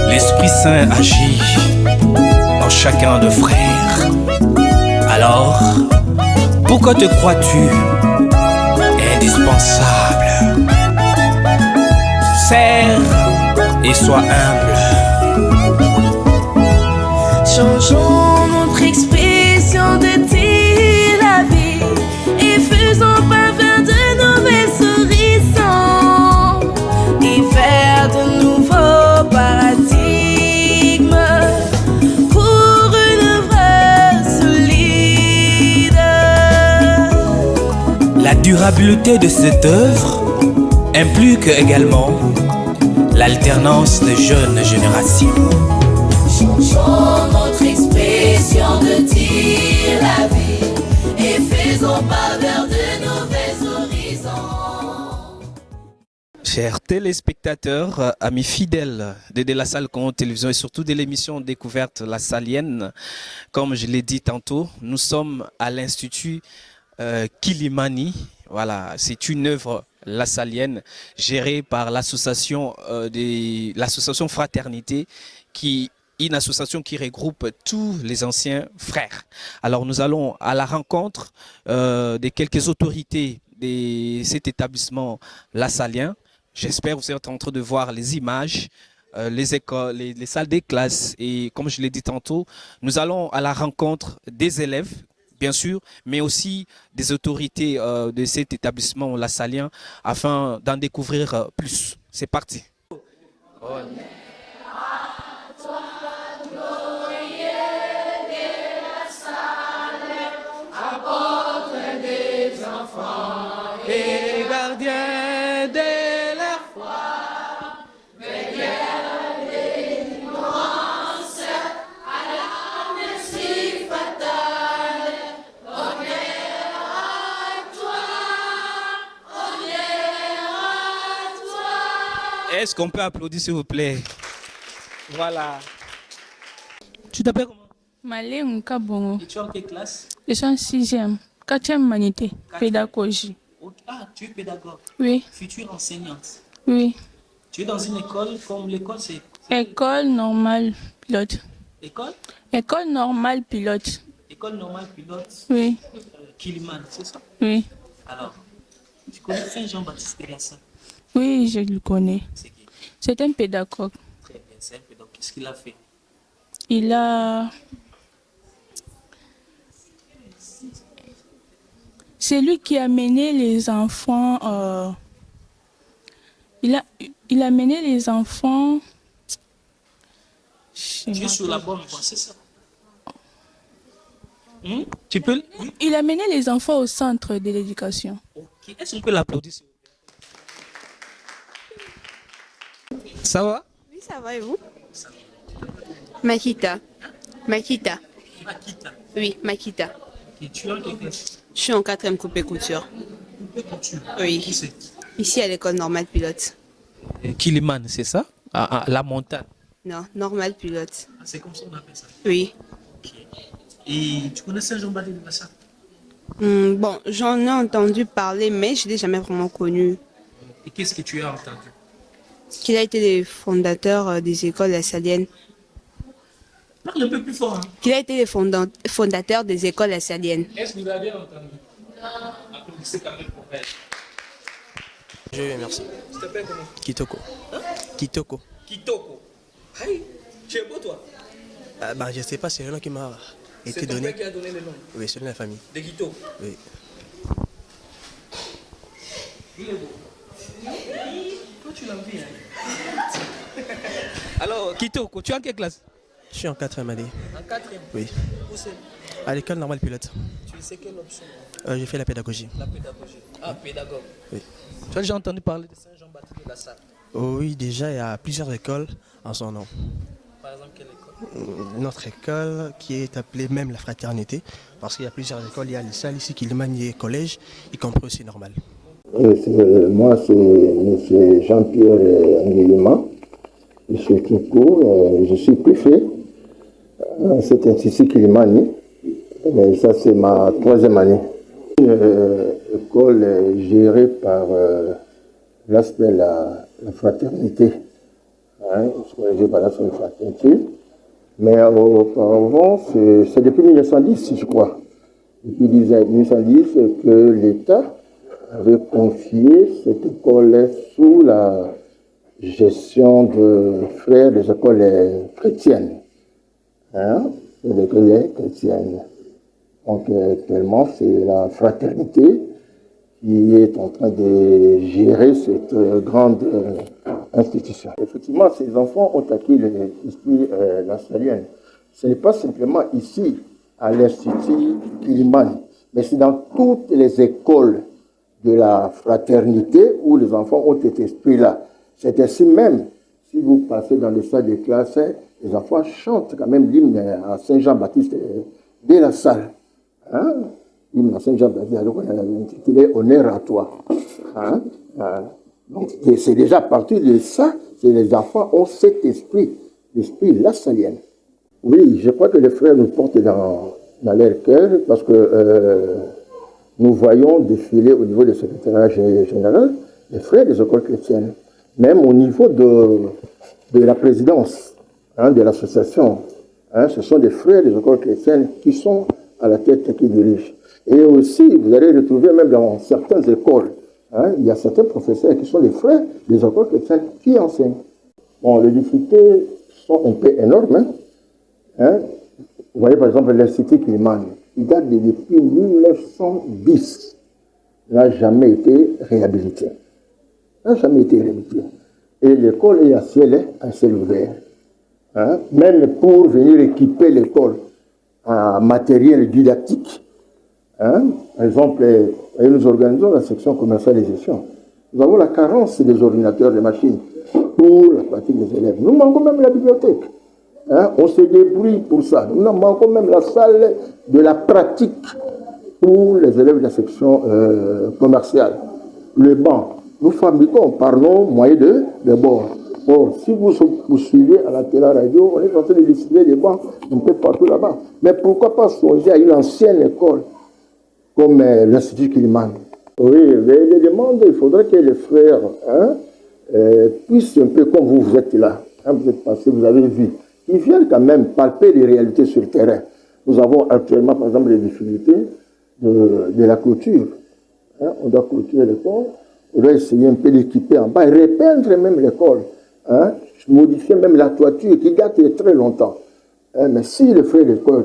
l'Esprit Saint agit en chacun de frères. Alors, pourquoi te crois-tu indispensable? Serre et sois humble. Changeons notre expression de dire la vie et faisons parvenir de nouveaux horizons et faire de nouveaux paradigmes pour une œuvre solide. La durabilité de cette œuvre implique également l'alternance de jeunes générations. Changeons notre expression de dire la vie et faisons pas vers de nouveaux horizons. Chers téléspectateurs, amis fidèles de la salle Congo Télévision et surtout de l'émission Découverte La Salienne, comme je l'ai dit tantôt, nous sommes à l'Institut Kilimani. Voilà, c'est une œuvre La Salienne gérée par l'association Fraternité, une association qui regroupe tous les anciens frères. Alors nous allons à la rencontre de quelques autorités de cet établissement lassalien. J'espère que vous êtes en train de voir les images, les écoles, les salles des classes. Et comme je l'ai dit tantôt, nous allons à la rencontre des élèves, bien sûr, mais aussi des autorités de cet établissement lassalien afin d'en découvrir plus. C'est parti. Et gardien de la foi, veilleur de l'ignorance, à la merci fatale, honneur à toi, honneur à toi. Est-ce qu'on peut applaudir s'il vous plaît? Voilà. Tu t'appelles comment? Malé Kabongo. Et tu es en quelle classe? Je suis en 6e, 4e manité, pédagogie. Ah, tu es pédagogue. Oui, Future enseignante. oui. Tu es dans une école comme l'école, c'est École normale pilote. école? École normale pilote. École normale pilote Oui, Kiliman, c'est ça? oui. Alors, tu connais Saint-Jean-Baptiste de Lassalle? Oui, je le connais. C'est qui? C'est un pédagogue. Très bien, c'est un pédagogue. Qu'est-ce qu'il a fait? Il a... C'est lui qui a mené les enfants... Il a mené les enfants... Tu es sur la bonne voie, c'est ça? Tu peux? Oui. Il a mené les enfants au centre de l'éducation. Ok. Est-ce qu'on peut l'applaudir s'il vous plaît? Ça va? Oui, ça va et vous? Makita. Makita. Makita. Oui, Makita. Et tu es en quelle classe? Je suis en 4e coupé couture. Coupé couture. Oui. Qui c'est? Ici à l'école normale pilote. Kiliman, c'est ça? La montagne. Non, normale pilote. Ah, c'est comme ça qu'on appelle ça. Oui. Ok. Et tu connais Saint-Jean-Baptiste de Lassalle? Bon, j'en ai entendu parler, mais je ne l'ai jamais vraiment connu. Et qu'est-ce que tu as entendu? Qu'il a été le fondateur des écoles lassaliennes. Parle un peu plus fort. Hein. Qu'il a été le fondateur des écoles lassaliennes. Est-ce que vous avez entendu? Applaudissez quand même pour elle. Je vais, merci. Tu t'appelles comment? Kitoko. Hein? Kitoko. Kitoko. Aïe, tu es beau toi? Je sais pas, c'est le nom qui m'a été C'est ton donné. père qui a donné le nom? Oui, c'est de la famille. De Kitoko. Oui. Il est beau. Toi tu l'as vu, hein? Alors, Kitoko, tu es en quelle classe? Je suis en 4e année. En 4e? Oui. Où c'est? À l'école normale pilote. Tu sais quelle option? J'ai fait la pédagogie. La pédagogie. Ah, pédagogue. Oui. Tu as déjà entendu parler de Saint-Jean-Baptiste de Lassalle? Oh, oui, déjà, il y a plusieurs écoles en son nom. Par exemple, quelle école? Notre école qui est appelée même la Fraternité, parce qu'il y a plusieurs écoles. Il y a les salles ici qui le collège, y compris aussi normal. Moi, c'est M. Jean-Pierre Nguema. Je suis Kiko, je suis préfet à cet institut Kilimani. Et ça, c'est ma 3e année. Une école gérée par l'aspect la fraternité. scolarisés par la fraternité. Mais auparavant, c'est depuis 1910, je crois. Depuis 1910 que l'État avait confié cette école sous la gestion de frères des écoles chrétiennes. Des écoles chrétiennes. Donc actuellement, c'est la fraternité qui est en train de gérer cette grande institution. Effectivement, ces enfants ont acquis l'esprit lassalien. Ce n'est pas simplement ici, à l'Institut Kilimani, mais c'est dans toutes les écoles de la fraternité où les enfants ont cet esprit-là. C'est ainsi même, si vous passez dans les salles de classe, les enfants chantent quand même l'hymne à Saint-Jean-Baptiste dès la salle. L'hymne à Saint-Jean-Baptiste, intitulé Honneur à toi. Donc, c'est déjà à partir de ça que les enfants ont cet esprit, l'esprit lassalien. Oui, je crois que les frères nous portent dans leur cœur parce que nous voyons défiler au niveau du secrétariat général les frères des écoles chrétiennes. Même au niveau de la présidence de l'association, ce sont des frères des écoles chrétiennes qui sont à la tête, qui dirigent. Et aussi, vous allez retrouver même dans certaines écoles, il y a certains professeurs qui sont des frères des écoles chrétiennes qui enseignent. Bon, les difficultés sont un peu énormes. Vous voyez par exemple l'Institut Kilimani, il date depuis 1910. Il n'a jamais été réhabilité. Et l'école est à ciel ouvert. Même pour venir équiper l'école en matériel didactique. Par exemple, nous organisons la section commercialisation. Nous avons la carence des ordinateurs, des machines pour la pratique des élèves. Nous manquons même la bibliothèque. On se débrouille pour ça. Nous manquons même la salle de la pratique pour les élèves de la section commerciale. Le banc, nous fabriquons par nos moyens de bord. Or, si vous suivez à la télé-radio, on est en train de distribuer des bancs un peu partout là-bas. Mais pourquoi pas songer à une ancienne école comme l'Institut Kilimani? Oui, les demandes, il faudrait que les frères puissent un peu comme vous êtes là. Vous êtes passé, vous avez vu. Ils viennent quand même palper les réalités sur le terrain. Nous avons actuellement, par exemple, les difficultés de la clôture. On doit clôturer l'école, on doit essayer un peu d'équiper en bas et repeindre même l'école. Modifier même la toiture qui date de très longtemps. Mais si les frères des écoles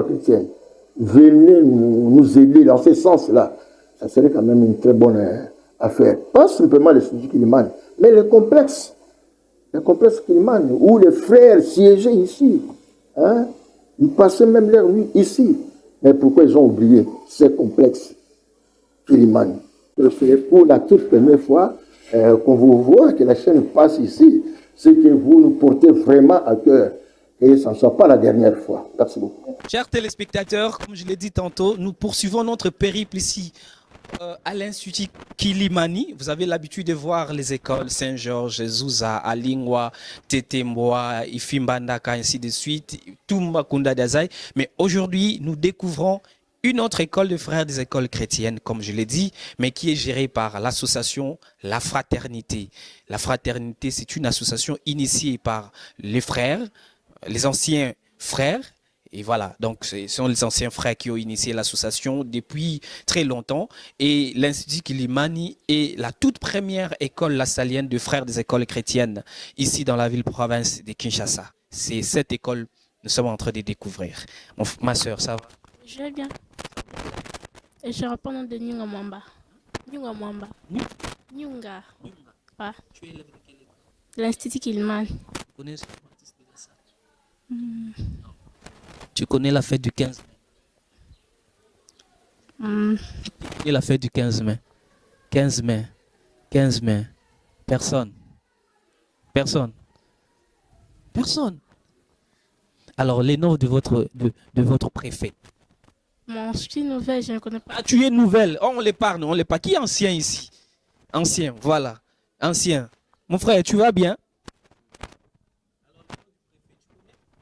chrétiennes venaient nous aider dans ce sens-là, ça serait quand même une très bonne affaire. Pas simplement l'Institut Kilimani, mais le complexe Kilimani, où les frères siégeaient ici. Ils passaient même leur nuit ici. Mais pourquoi ils ont oublié ces complexes Kilimani? C'est pour la toute première fois qu'on vous voit, que la chaîne passe ici, c'est que vous nous portez vraiment à cœur. Et ça ne soit pas la dernière fois. Merci beaucoup. Chers téléspectateurs, comme je l'ai dit tantôt, nous poursuivons notre périple ici à l'Institut Kilimani. Vous avez l'habitude de voir les écoles Saint-Georges, Zouza, Alingwa, Tetemboa, Ifimbandaka, ainsi de suite, Tumbakunda Dazai. Mais aujourd'hui, nous découvrons une autre école de frères des écoles chrétiennes, comme je l'ai dit, mais qui est gérée par l'association La Fraternité. La Fraternité, c'est une association initiée par les frères, les anciens frères. Et voilà, donc ce sont les anciens frères qui ont initié l'association depuis très longtemps. Et l'Institut Kilimani est la toute première école lassalienne de frères des écoles chrétiennes ici dans la ville-province de Kinshasa. C'est cette école que nous sommes en train de découvrir. Ma soeur, ça va? Je vais bien. Et je réponds au nom de Nyunga Mwamba. Nyunga Mwamba. Nyunga. Ah. Tu es élève de quelle école? L'Institut Kilimani. Tu connais ce artiste de ça? Tu connais la fête du 15 mai? Tu connais la fête du 15 mai? 15 mai. 15 mai. Personne. Personne. Personne. Alors, les noms de votre préfet. Mon je suis nouvelle, je ne connais pas. Ah, tu es nouvelle. Oh, on les parle, on les parle. Qui est ancien ici? Ancien, voilà. Ancien. Mon frère, tu vas bien?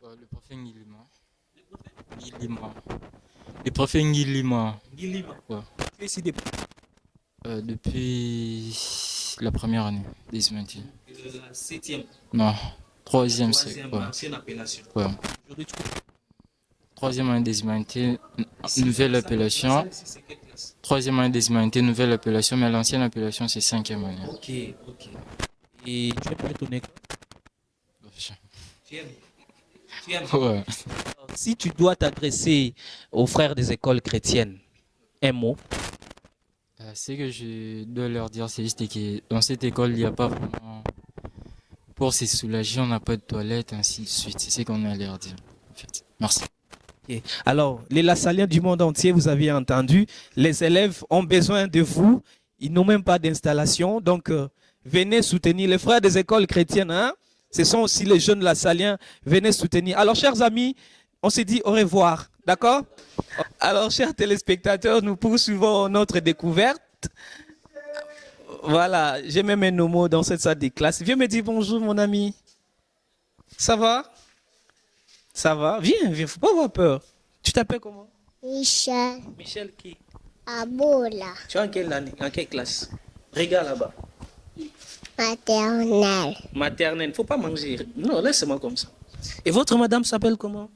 Le préfet Ngilima. Le préfet Ngilima. Ngilima. Ouais. Tu es ici depuis? Depuis la première année des humanité. la 7e, Non, troisième, c'est 3e, ouais. ancienne appellation. Ouais. Aujourd'hui, tu connais Troisième année des humanités, nouvelle appellation. c'est quelle classe? Troisième année des humanités, nouvelle appellation, mais l'ancienne appellation, c'est cinquième année. Ok, ok. Et tu aimes ton école? Tu aimes? Tu aimes? Ouais. Si tu dois t'adresser aux frères des écoles chrétiennes, un mot. Ce que je dois leur dire, c'est juste que dans cette école, il n'y a pas vraiment. Pour se soulager, on n'a pas de toilette, ainsi de suite. C'est ce qu'on a à leur dire. En fait. Merci. Ok. Alors, les Lassaliens du monde entier, vous avez entendu, les élèves ont besoin de vous. Ils n'ont même pas d'installation. Donc, venez soutenir les frères des écoles chrétiennes. Hein? Ce sont aussi les jeunes Lassaliens. Venez soutenir. Alors, chers amis, on se dit au revoir. D'accord? Alors, chers téléspectateurs, nous poursuivons notre découverte. Voilà, j'ai même un homo dans cette salle de classe. Viens me dire bonjour, mon ami. Ça va? Ça va? Viens, viens, faut pas avoir peur. Tu t'appelles comment? Michel Michel qui? Aboula, Tu es en quelle année? En quelle classe? Regarde là-bas. maternelle. Maternelle, faut pas manger. Non, laisse-moi comme ça. Et votre madame s'appelle comment?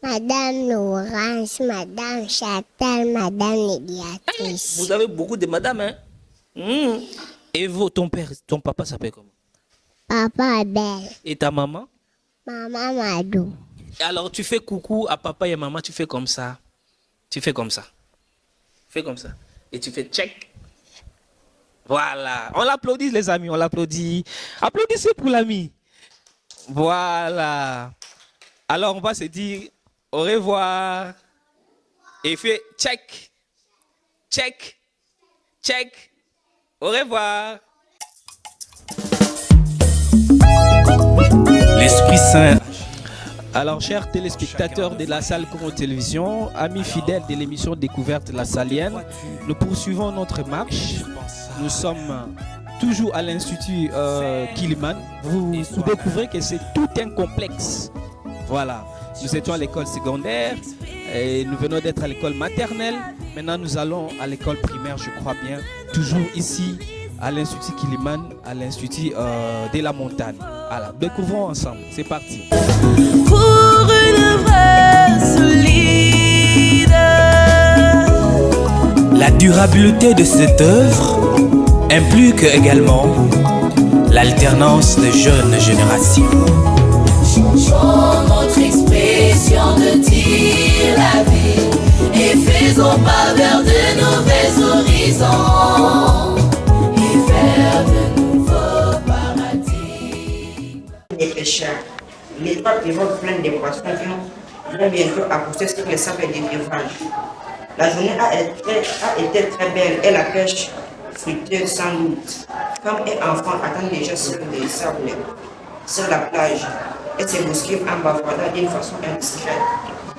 Madame Laurence, Madame Châtel, Madame Médiatrice. Vous avez beaucoup de madames, hein? Et ton père, ton papa s'appelle comment? Papa Abel, Et ta maman? Maman Madou. Alors, tu fais coucou à papa et à maman, tu fais comme ça. Tu fais comme ça. Fais comme ça. Et tu fais check. Voilà. On l'applaudit, les amis, on l'applaudit. Applaudissez pour l'ami. Voilà. Alors, on va se dire au revoir. Et fait check. Check. Check. Au revoir. L'Esprit Saint. Alors, chers téléspectateurs de la salle Congo Télévision, amis fidèles de l'émission Découverte La Salienne, nous poursuivons notre marche. Nous sommes toujours à l'Institut Kiliman. Vous découvrez que c'est tout un complexe. Voilà. Nous étions à l'école secondaire et nous venons d'être à l'école maternelle. Maintenant, nous allons à l'école primaire, je crois bien. Toujours ici, à l'Institut Kiliman, à l'Institut de la Montagne. Voilà, découvrons ensemble. C'est parti. Pour une œuvre solide. La durabilité de cette œuvre implique également l'alternance de jeunes générations. Changeons notre expression de dire la vie et faisons pas vers de nouveaux horizons et vers de nouveaux paradis. Les pêcheurs, les trois pirogues pleines de poissons vont bientôt accoster sur les sables des rivages. La journée a été très belle et la pêche fructueuse sans doute. Femmes et enfants attendent déjà sur les sables, sur la plage, et se bousculent en bavardant d'une façon indiscrète.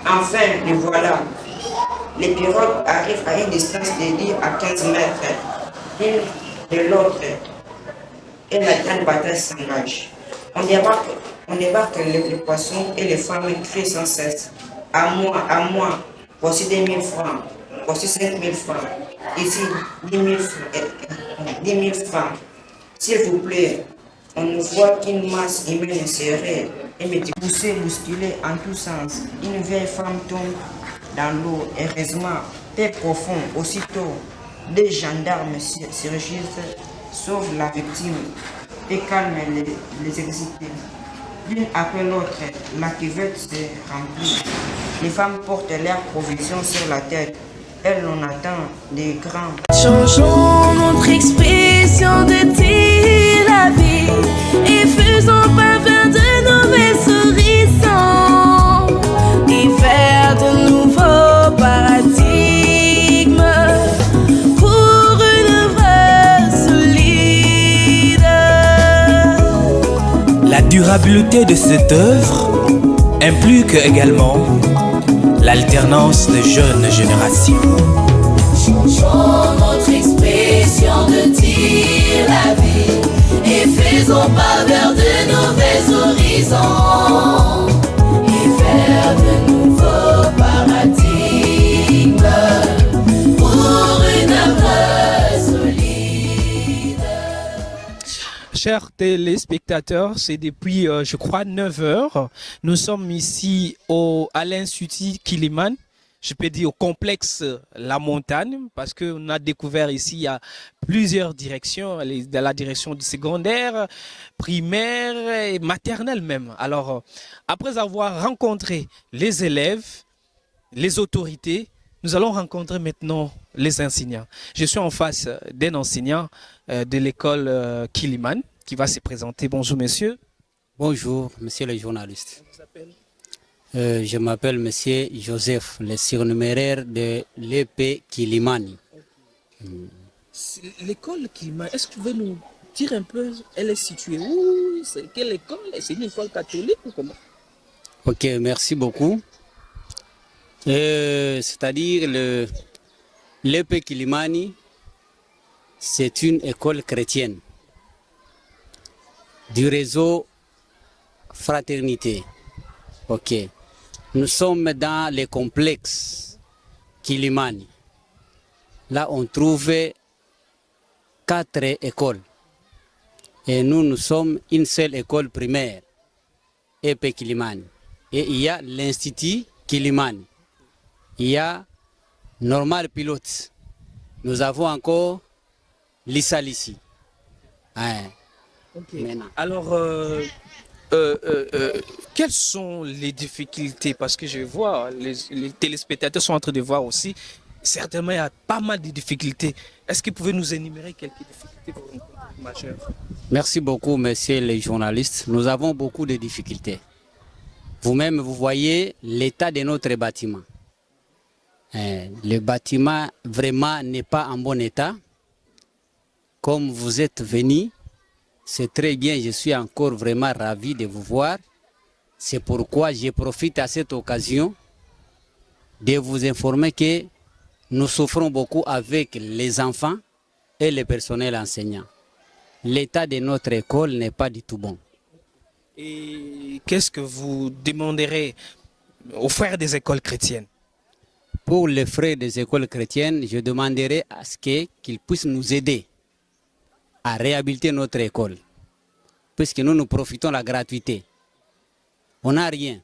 Enfin, les voilà. Les pirogues arrivent à une distance de 10 à 15 mètres l'une de l'autre et la grande bataille s'engage. On débarque les poissons et les femmes crient sans cesse. À moi, voici 2000 francs, voici 5000 francs, ici 10 000 francs. S'il vous plaît, on ne voit qu'une masse humaine serrée et poussée, bousculée en tous sens. Une vieille femme tombe dans l'eau, heureusement, peu profond, aussitôt. Des gendarmes surgissent, sauvent la victime et calment les excités. L'une après l'autre, la cuvette se remplit. Les femmes portent leurs provisions sur la tête. Elles en attendent des grands. Changeons notre expression de dire la vie et faisons pas vers de nouveaux horizons et vers de nouveaux paradigmes pour une œuvre solide. La durabilité de cette œuvre implique également l'alternance de jeunes générations. Changeons notre expression de dire la vie et faisons pas vers de nouveaux horizons et vers de nouveaux paradigmes pour une œuvre solide. chers téléspectateurs, c'est depuis, je crois, 9 heures. Nous sommes ici à l'Institut Kiliman. Je peux dire au complexe La Montagne, parce qu'on a découvert ici, il y a plusieurs directions, dans la direction du secondaire, primaire et maternelle même. Alors, après avoir rencontré les élèves, les autorités, nous allons rencontrer maintenant les enseignants. Je suis en face d'un enseignant de l'école Kiliman qui va se présenter. Bonjour, monsieur. Bonjour, monsieur le journaliste. Je m'appelle monsieur Joseph, le surnuméraire de l'EP Kilimani. L'école Kiliman, est-ce que tu veux nous dire un peu, elle est située où? C'est quelle école? C'est une école catholique ou comment? Ok, merci beaucoup. C'est-à-dire l'EP Kilimani, c'est une école chrétienne du réseau Fraternité. Ok. Nous sommes dans les complexes Kilimani. Là, on trouve 4 écoles. Et nous sommes une seule école primaire, EP Kilimani. Et il y a l'Institut Kilimani. Il y a Normal Pilote. Nous avons encore l'ISALICI. Hein. Okay. Alors, quelles sont les difficultés? Parce que je vois, les téléspectateurs sont en train de voir aussi, certainement il y a pas mal de difficultés. Est-ce que vous pouvez nous énumérer quelques difficultés que vous rencontrez majeures? Merci beaucoup, monsieur les journalistes. Nous avons beaucoup de difficultés. Vous-même, vous voyez l'état de notre bâtiment. Le bâtiment vraiment n'est pas en bon état. Comme vous êtes venus, c'est très bien, je suis encore vraiment ravi de vous voir. C'est pourquoi je profite à cette occasion de vous informer que nous souffrons beaucoup avec les enfants et le personnel enseignant. L'état de notre école n'est pas du tout bon. Et qu'est-ce que vous demanderez aux frères des écoles chrétiennes? Pour les frères des écoles chrétiennes, je demanderai à ce qu'ils puissent nous aider à réhabiliter notre école, puisque nous profitons de la gratuité. On n'a rien.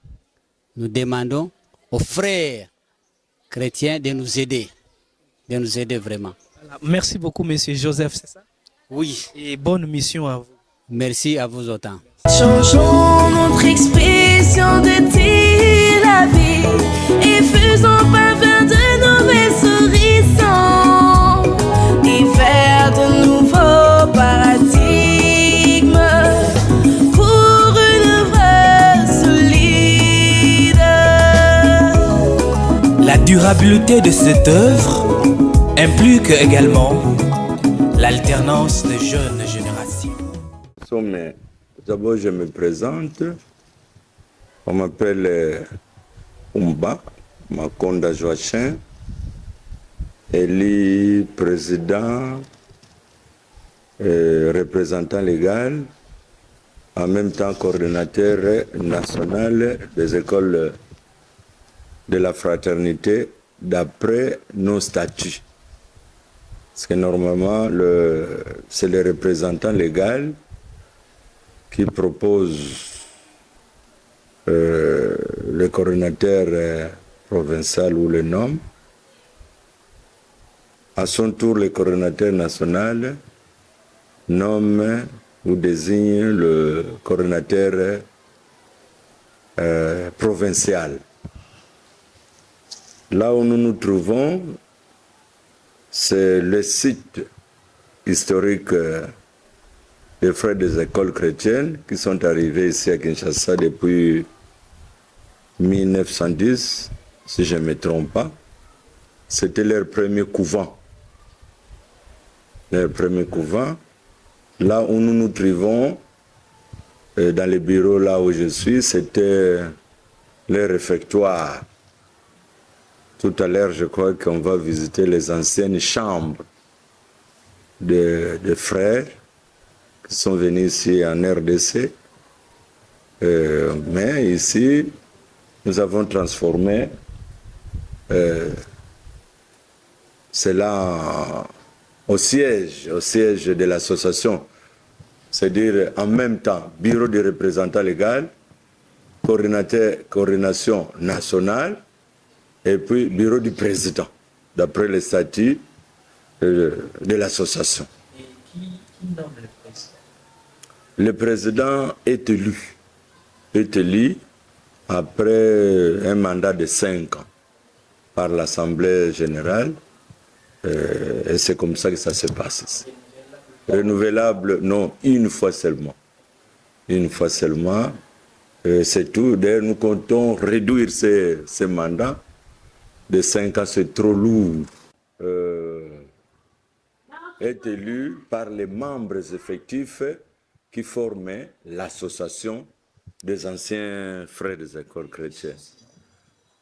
Nous demandons aux frères chrétiens de nous aider vraiment. Merci beaucoup, monsieur Joseph, c'est ça? Oui. Et bonne mission à vous. Merci à vous autant. Changeons notre expression de dire la vie et faisons parvenir de nouveaux horizons et vers de nouveaux paradigmes pour une œuvre solide. La durabilité de cette œuvre implique également l'alternance de jeunes générations. D'abord, je me présente. On m'appelle Umba Makonda Joachim, élu président et représentant légal, en même temps coordonnateur national des écoles de la fraternité d'après nos statuts. Parce que normalement, c'est le représentant légal qui propose le coordinateur provincial ou le nomme. À son tour, le coordinateur national nomme ou désigne le coordinateur provincial. Là où nous nous trouvons, c'est le site historique des frères des écoles chrétiennes qui sont arrivés ici à Kinshasa depuis 1910, si je ne me trompe pas. C'était leur premier couvent. Leur premier couvent. Là où nous nous trouvons, dans les bureaux là où je suis, c'était leur réfectoire. Tout à l'heure, je crois qu'on va visiter les anciennes chambres de frères qui sont venus ici en RDC. Mais ici, nous avons transformé cela au siège de l'association c'est-à-dire en même temps bureau de représentant légal, coordination nationale et puis bureau du président, d'après les statuts de l'association. Et qui nomme le président? Le président est élu après un mandat de 5 ans par l'Assemblée générale, et c'est comme ça que ça se passe. Renouvelable, non, une fois seulement. Une fois seulement, c'est tout. D'ailleurs, nous comptons réduire ces mandats de 5 ans, c'est trop lourd. Est élu par les membres effectifs qui formaient l'association des anciens frères des écoles chrétiennes.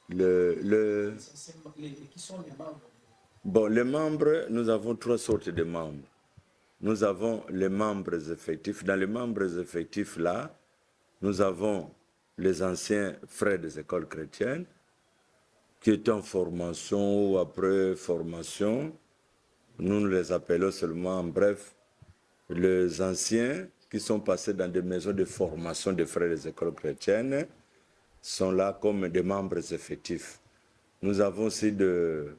Qui sont les membres? Bon, les membres, nous avons 3 sortes de membres. Nous avons les membres effectifs. Dans les membres effectifs, là, nous avons les anciens frères des écoles chrétiennes qui étaient en formation ou après formation. Nous les appelons seulement, en bref, les anciens qui sont passés dans des maisons de formation des frères des écoles chrétiennes sont là comme des membres effectifs. Nous avons aussi de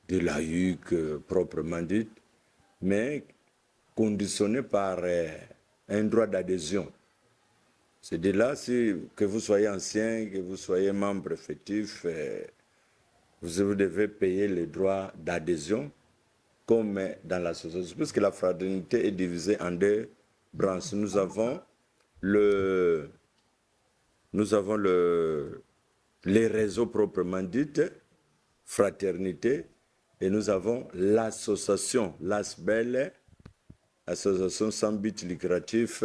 laïcs proprement dit, mais conditionnés par un droit d'adhésion. C'est de là, que vous soyez ancien, que vous soyez membre effectif, vous devez payer les droits d'adhésion comme dans l'association, puisque la fraternité est divisée en 2 branches. Nous avons les réseaux proprement dites, fraternité, et nous avons l'association, l'ASBEL, association sans but lucratif,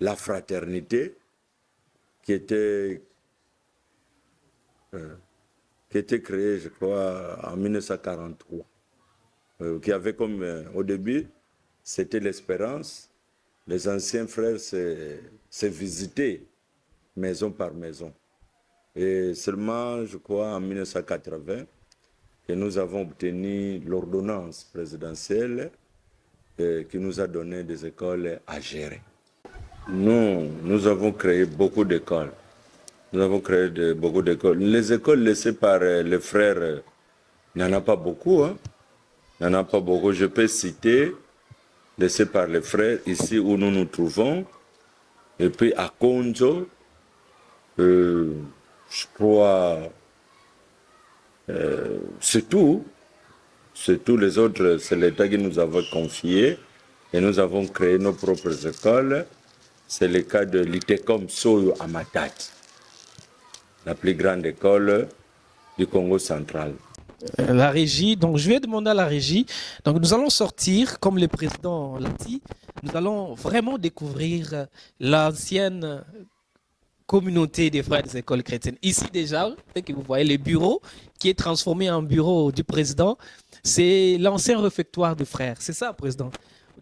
la fraternité, qui était créée, je crois, en 1943, qui avait comme, au début, c'était l'espérance. Les anciens frères se visitaient maison par maison. Et seulement, je crois, en 1980, que nous avons obtenu l'ordonnance présidentielle qui nous a donné des écoles à gérer. Nous avons créé beaucoup d'écoles. Nous avons créé beaucoup d'écoles. Les écoles laissées par les frères, il n'y en a pas beaucoup. Hein? Il n'y en a pas beaucoup. Je peux citer, laissées par les frères, ici où nous nous trouvons. Et puis à Konjo, je crois, c'est tout. C'est tout. Les autres, c'est l'État qui nous avait confié. Et nous avons créé nos propres écoles. C'est le cas de l'ITECOM Soyo à Matadi, la plus grande école du Congo central. La régie, donc je vais demander à la régie. Donc nous allons sortir, comme le président l'a dit, nous allons vraiment découvrir l'ancienne communauté des frères des écoles chrétiennes. Ici déjà, que vous voyez le bureau qui est transformé en bureau du président, c'est l'ancien réfectoire des frères. C'est ça, président.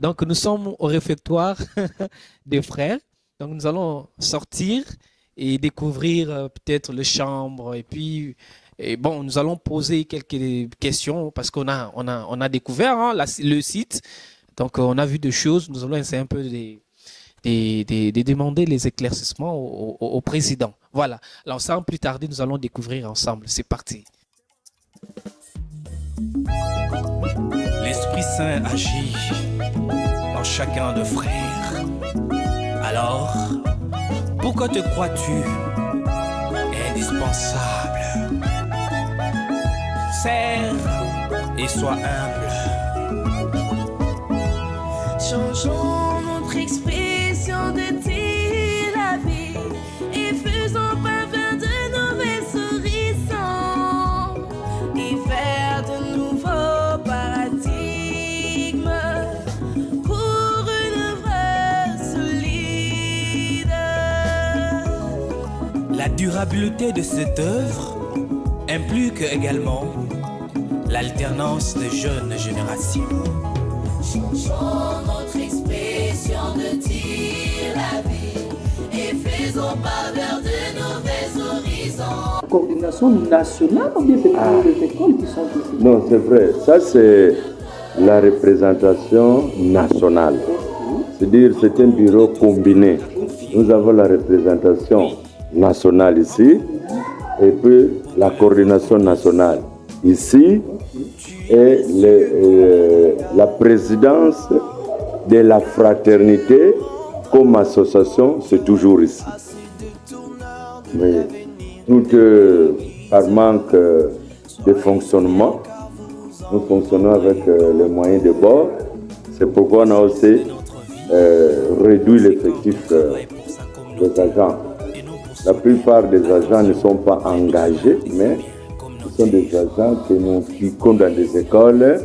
Donc nous sommes au réfectoire des frères. Donc nous allons sortir et découvrir peut-être les chambres et puis bon, nous allons poser quelques questions parce qu'on a découvert le site. Donc on a vu des choses. Nous allons essayer un peu de demander les éclaircissements au président. Voilà. Alors sans plus tarder, nous allons découvrir ensemble. C'est parti. L'Esprit Saint agit en chacun de frères. Alors, pourquoi te crois-tu indispensable? Serre et sois humble. Changeons notre expression de dire la vie et faisons parvenir de nouvelles horizons et faire de nouveaux paradigmes pour une œuvre solide. La durabilité de cette œuvre implique également l'alternance des jeunes générations. Changeons notre expression de dire la vie et faisons parvenir de nouvelles horizons. Coordination nationale ou bien c'est pour les écoles qui sont ici? Non, c'est vrai. Ça, c'est la représentation nationale. C'est-à-dire c'est un bureau combiné. Nous avons la représentation nationale ici et puis la coordination nationale ici et la présidence de la fraternité comme association, c'est toujours ici. Mais tout par manque de fonctionnement, nous fonctionnons avec les moyens de bord. C'est pourquoi on a aussi réduit l'effectif des agents. La plupart des agents ne sont pas engagés, mais ce sont des agents que nous piquons dans des écoles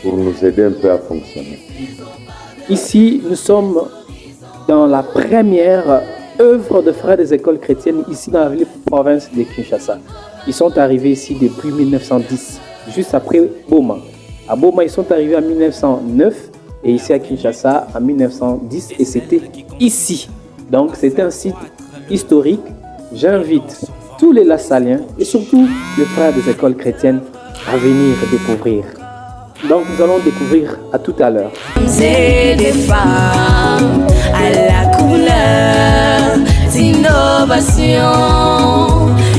pour nous aider un peu à fonctionner. Ici, nous sommes dans la première œuvre de frères des écoles chrétiennes ici dans la ville province de Kinshasa. Ils sont arrivés ici depuis 1910, juste après Boma. À Boma, ils sont arrivés en 1909 et ici à Kinshasa en 1910 et c'était ici. Donc c'est un site historique. J'invite tous les Lassaliens et surtout les frères des écoles chrétiennes à venir découvrir. Donc nous allons découvrir à tout à l'heure. C'est des femmes à la couleur d'innovation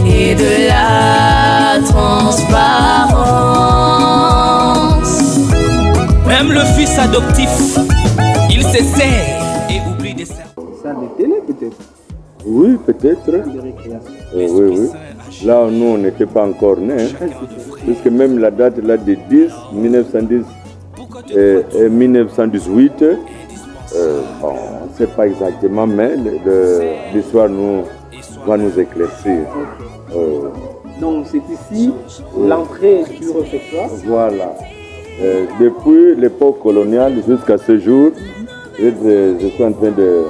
et de la transparence. Même le fils adoptif, il se sert et oublie des serres. Ça de télé peut-être? Oui, peut-être. Oui. Là, nous, on n'était pas encore nés. Puisque même la date là, de 1910 et 1918, on ne sait pas exactement, mais l'histoire va nous éclaircir. Donc c'est ici l'entrée du réfectoire. Voilà. Depuis l'époque coloniale jusqu'à ce jour, je suis en train de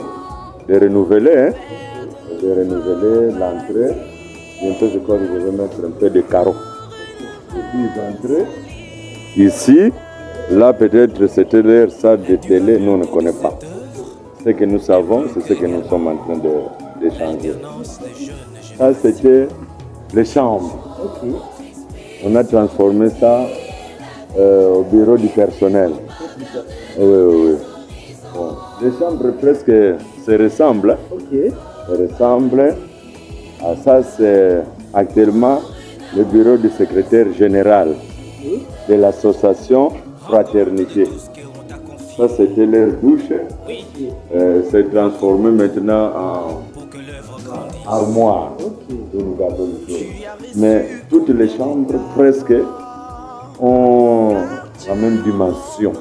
renouveler, l'entrée. Bientôt, je crois que je vais mettre un peu de carreaux. Et puis d'entrée, ici, là peut-être c'était leur salle de télé, nous on ne connaît pas. Ce que nous savons, c'est ce que nous sommes en train d'échanger. Ça c'était les chambres. Okay. On a transformé ça au bureau du personnel. Oui. Bon. Les chambres presque se ressemblent. Okay. Se ressemblent. Ah, ça, c'est actuellement le bureau du secrétaire général de l'association Fraternité. Ça, c'était leur douche. C'est transformé maintenant en armoire. Mais toutes les chambres, presque, ont la même dimension.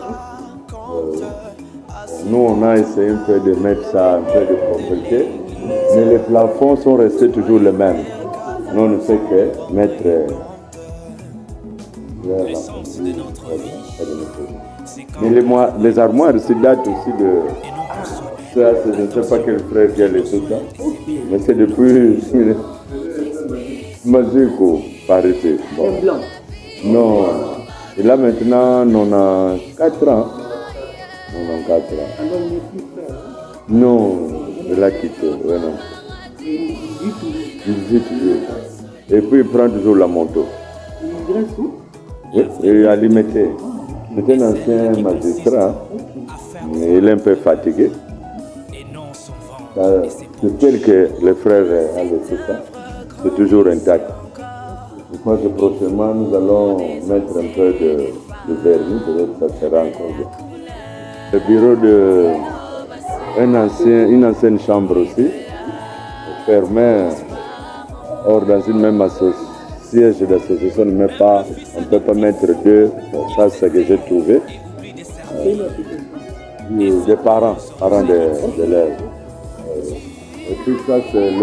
Nous, on a essayé un peu de mettre ça, un peu de propreté. Mais les plafonds sont restés toujours les mêmes. Nous ne faisons que mettre mais les armoires ici datent aussi de... Ça, je ne sais pas quel frère qui a les tout ça. Mais c'est depuis... Maziko, par ici. Bon. Non. Et là maintenant, on a 4 ans. Non. Il a quitté, non. 18 jours. Et puis il prend toujours la moto. Il a limité. C'est un ancien magistrat, mais il est un peu fatigué. C'est tel que les frères ont laissé ça. C'est toujours intact. Je crois que prochainement nous allons mettre un peu de vernis, peut-être que ça sera encore bien. Le bureau de... une ancienne chambre aussi, fermée, or dans une même siège d'association, on ne peut pas mettre deux, ça c'est ce que j'ai trouvé, des parents d'élèves. Et puis ça c'est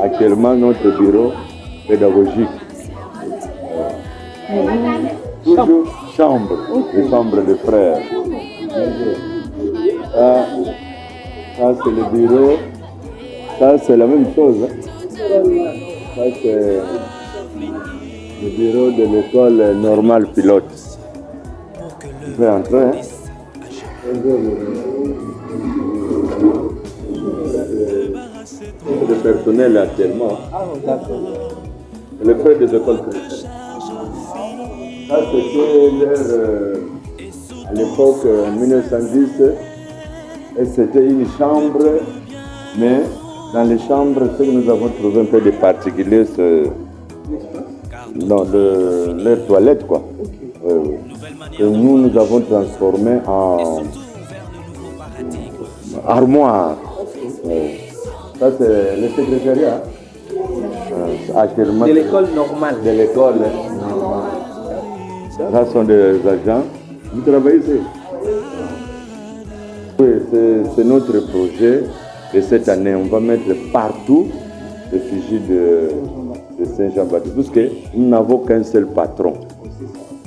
actuellement notre bureau pédagogique. Toujours chambre, les chambres de frères. Ça c'est le bureau, ça c'est la même chose. Ça c'est le bureau de l'école normale pilote. Je vais entrer. Le personnel actuellement. Le fait des écoles chrétiennes. Ça c'était leur À l'époque, en 1910, c'était une chambre, mais dans les chambres, ce que nous avons trouvé un peu de particulier, c'est leur toilette, quoi. Que nous avons transformé en armoire. Ça, c'est le secrétariat. De l'école normale. De l'école normale. Ça sont des agents. Vous travaillez ici? Oui, c'est notre projet de cette année. On va mettre partout l'effigie de Saint-Jean-Baptiste, parce que nous n'avons qu'un seul patron.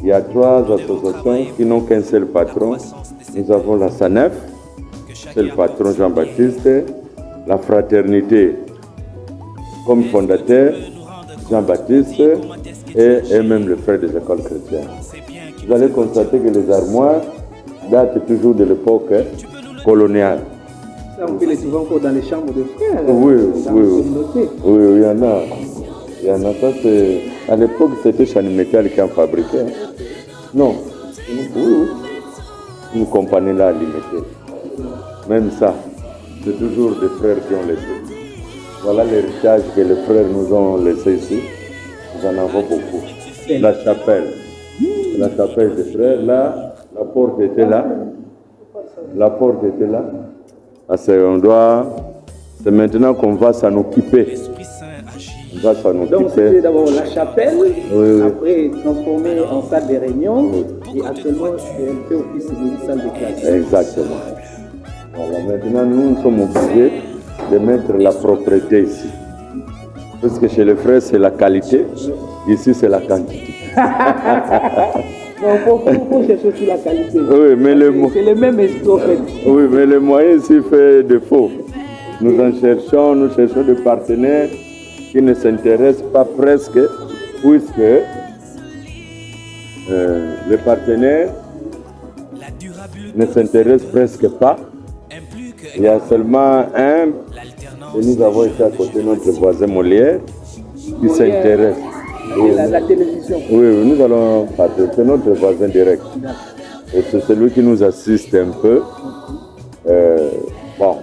Il y a 3 associations qui n'ont qu'un seul patron. Nous avons la SANEF, c'est le patron Jean-Baptiste, la Fraternité comme fondateur Jean-Baptiste et même le frère des écoles chrétiennes. Vous allez constater que les armoires datent toujours de l'époque coloniale. Ça, on peut les trouver encore dans les chambres de frères. Oui, il y en a. Il y en a. Ça, c'est... À l'époque, c'était Chanimétal qui en fabriquait. Non. Une compagnie là limitée. Même ça, c'est toujours des frères qui ont laissé. Voilà l'héritage que les frères nous ont laissé ici. Nous en avons beaucoup. La chapelle des frères, là, la porte était là. C'est maintenant qu'on va s'en occuper. Donc c'était d'abord la chapelle, après transformée en salle de réunion, et actuellement elle fait office de salle de classe. Exactement. Voilà, maintenant nous sommes obligés de mettre la propreté ici. Parce que chez les frères c'est la qualité, ici c'est la quantité. Non, il faut chercher aussi la qualité. Oui, mais c'est le même esprit en fait. Oui, mais le moyen ici fait défaut. Nous cherchons des partenaires qui ne s'intéressent pas presque, puisque les partenaires ne s'intéressent presque pas. Il y a seulement un, et nous avons été à côté de notre voisin Molière, qui s'intéresse. La télévision. Oui, nous allons parler, c'est notre voisin direct. Et c'est celui qui nous assiste un peu. Bon,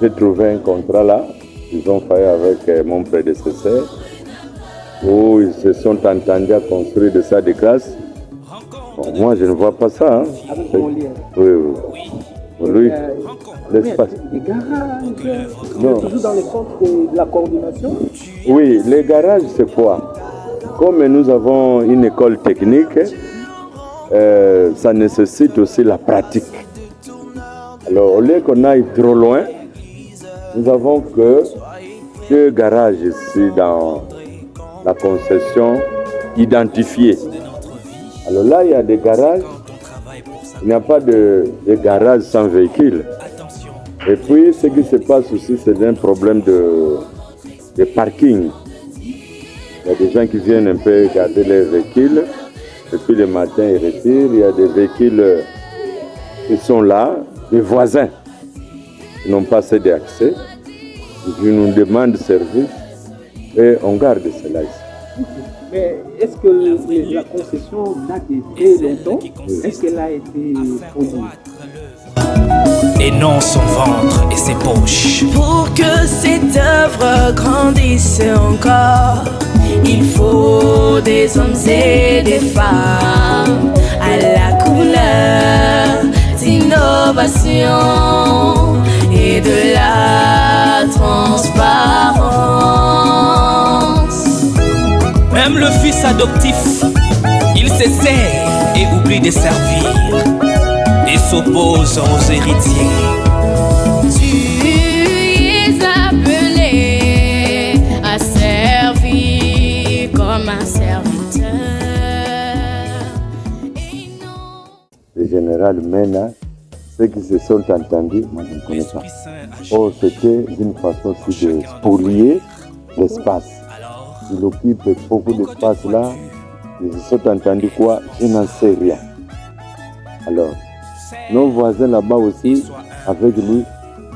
j'ai trouvé un contrat là. Ils ont fait avec mon prédécesseur, où ils se sont entendus à construire des salles de classe. Bon, moi, je ne vois pas ça. Hein. Oui. Lui, l'espace. Les garages, toujours dans les centres de la coordination. Oui, les garages, c'est quoi? Comme nous avons une école technique, ça nécessite aussi la pratique. Alors, au lieu qu'on aille trop loin, nous avons que 2 garages ici dans la concession identifiée. Alors là, il y a des garages. Il n'y a pas de garage sans véhicule. Et puis, ce qui se passe aussi, c'est un problème de parking. Il y a des gens qui viennent un peu garder leurs véhicules. Et puis, le matin, ils retirent. Il y a des véhicules qui sont là, des voisins qui n'ont pas assez d'accès. Ils nous demandent service et on garde cela ici. Mais est-ce que la concession date de très longtemps? Est-ce qu'elle a été produite? Et non son ventre et ses poches. Pour que cette œuvre grandisse encore, il faut des hommes et des femmes à la couleur d'innovation et de la transparence. Même le fils adoptif, il s'essaie et oublie de servir et s'oppose aux héritiers. Tu es appelé à servir comme un serviteur. Le général Mena, ceux qui se sont entendus, moi je ne connais pas. Oh, c'était une façon aussi de spolier l'espace. Il occupe beaucoup d'espace là. Ils se sont entendus quoi? Je n'en sais rien. Alors, nos voisins là-bas aussi, avec lui,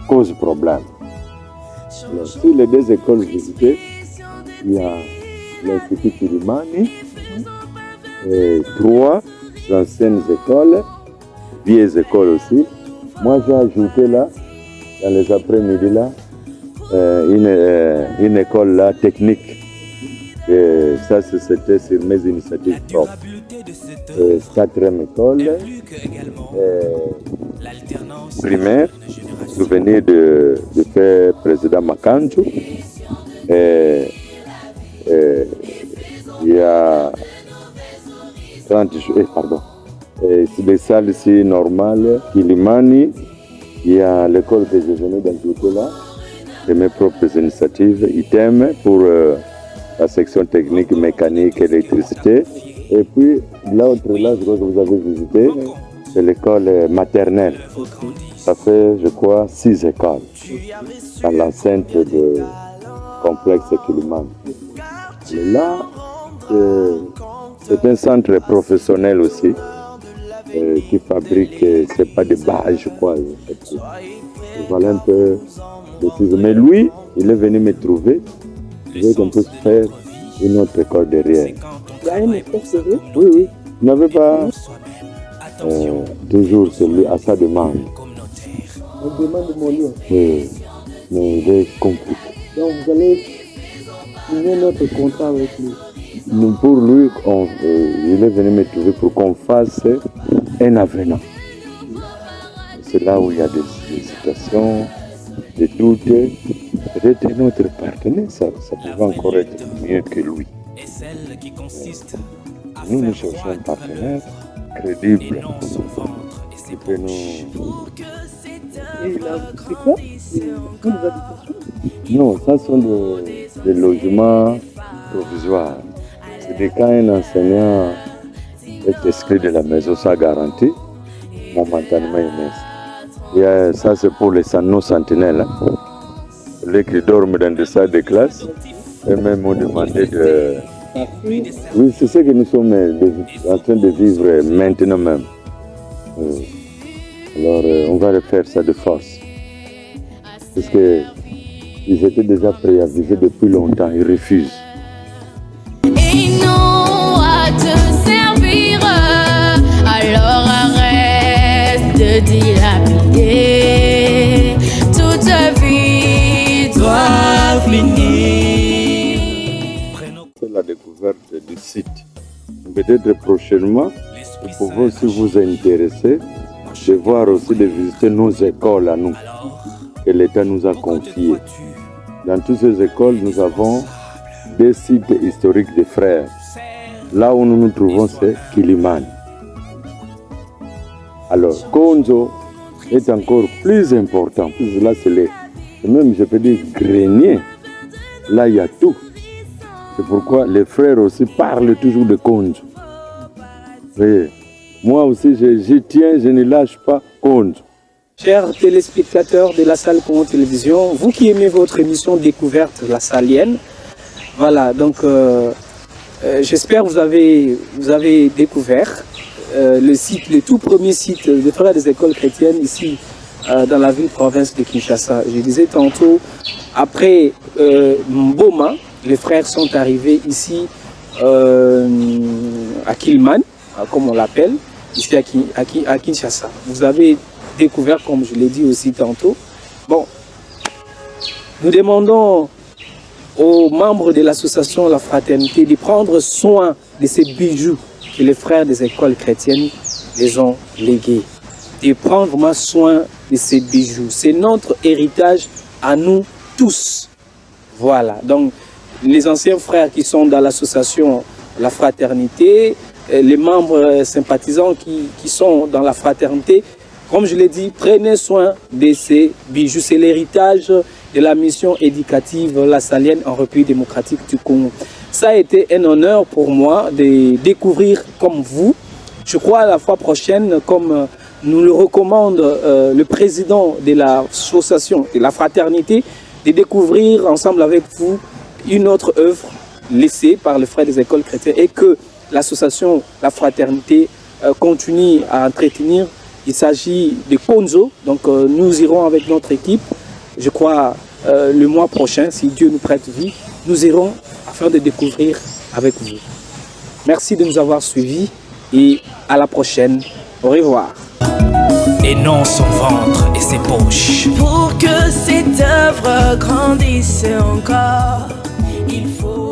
causent problème. Alors, sur les 2 écoles visitées, il y a l'Institut Kilimani et 3 anciennes écoles vieilles écoles aussi. Moi, j'ai ajouté là, dans les après-midi là, une école là, technique. Et ça, c'était sur mes initiatives propres. 4e école, primaire, souvenir de faire président Makanju. Il y a 30 jours, c'est des salles ici normales, Kilimani. Il y a l'école que je venais d'ajouter là, de mes propres initiatives, ITEM pour la section technique, mécanique, électricité. Et puis l'autre là, je crois que vous avez visité, c'est l'école maternelle. Ça fait, je crois, 6 écoles dans l'enceinte du complexe Kilimani. Et là, c'est un centre professionnel aussi qui fabrique, c'est pas des bâches, quoi. Voilà un peu de choses. Mais lui, il est venu me trouver. Il veut qu'on puisse faire une autre école derrière. Il y a une école sérieux? Oui, oui. Il n'avait pas toujours celui à sa demande. On demande mon lieu. Oui, mais il est compliqué. Donc vous allez signer notre contrat avec lui. Pour lui, il est venu me trouver pour qu'on fasse un avenant. C'est là où il y a des situations, des doutes. Peut-être notre partenaire, ça pouvait encore être mieux que lui. Nous cherchons un partenaire crédible qui peut nous... Et là, c'est quoi? Non, ça sont des logements provisoires. C'est quand un enseignant est exclu de la maison sans garantie, momentanément il est. Ça, c'est pour les nos sentinelles. Hein. Les qui dorment dans des salles de classe, et même ont demandé de... Oui, c'est ce que nous sommes en train de vivre maintenant même. Alors, on va refaire ça de force. Parce qu'ils étaient déjà préavisés depuis longtemps, ils refusent. Et non à te servir, alors arrête de dilapider. Toute vie doit finir. C'est la découverte du site. Peut-être prochainement, vous pouvez aussi vous intéresser de voir aussi, de visiter nos écoles à nous, que l'État nous a confiées. Dans toutes ces écoles, nous avons des sites historiques des frères. Là où nous nous trouvons, c'est Kilimani. Alors, Konzo est encore plus important. Là, c'est même, je peux dire, grenier. Là, il y a tout. C'est pourquoi les frères aussi parlent toujours de Konzo. Et moi aussi, j'y tiens, je ne lâche pas Konzo. Chers téléspectateurs de la salle Congo Télévision, vous qui aimez votre émission Découverte la Salienne, voilà, donc j'espère que vous avez découvert le site, le tout premier site des frères des écoles chrétiennes ici dans la ville-province de Kinshasa. Je disais tantôt, après Mboma, les frères sont arrivés ici à Kilman, comme on l'appelle, ici à Kinshasa. Vous avez découvert, comme je l'ai dit aussi tantôt. Bon, nous demandons aux membres de l'association La Fraternité de prendre soin de ces bijoux que les frères des écoles chrétiennes les ont légués. De prendre vraiment soin de ces bijoux. C'est notre héritage à nous tous. Voilà, donc les anciens frères qui sont dans l'association La Fraternité, les membres sympathisants qui sont dans la fraternité, comme je l'ai dit, prenez soin de ces bijoux. C'est l'héritage de la mission éducative La Salienne en République démocratique du Congo. Ça a été un honneur pour moi de découvrir comme vous. Je crois à la fois prochaine, comme nous le recommande le président de l'association de la fraternité, de découvrir ensemble avec vous une autre œuvre laissée par les frères des écoles chrétiennes et que l'association La Fraternité continue à entretenir. Il s'agit de Konzo, donc nous irons avec notre équipe, je crois le mois prochain, si Dieu nous prête vie, nous irons afin de découvrir avec vous. Merci de nous avoir suivis et à la prochaine. Au revoir. et non son ventre et ses poches. Pour que cette œuvre grandisse encore, il faut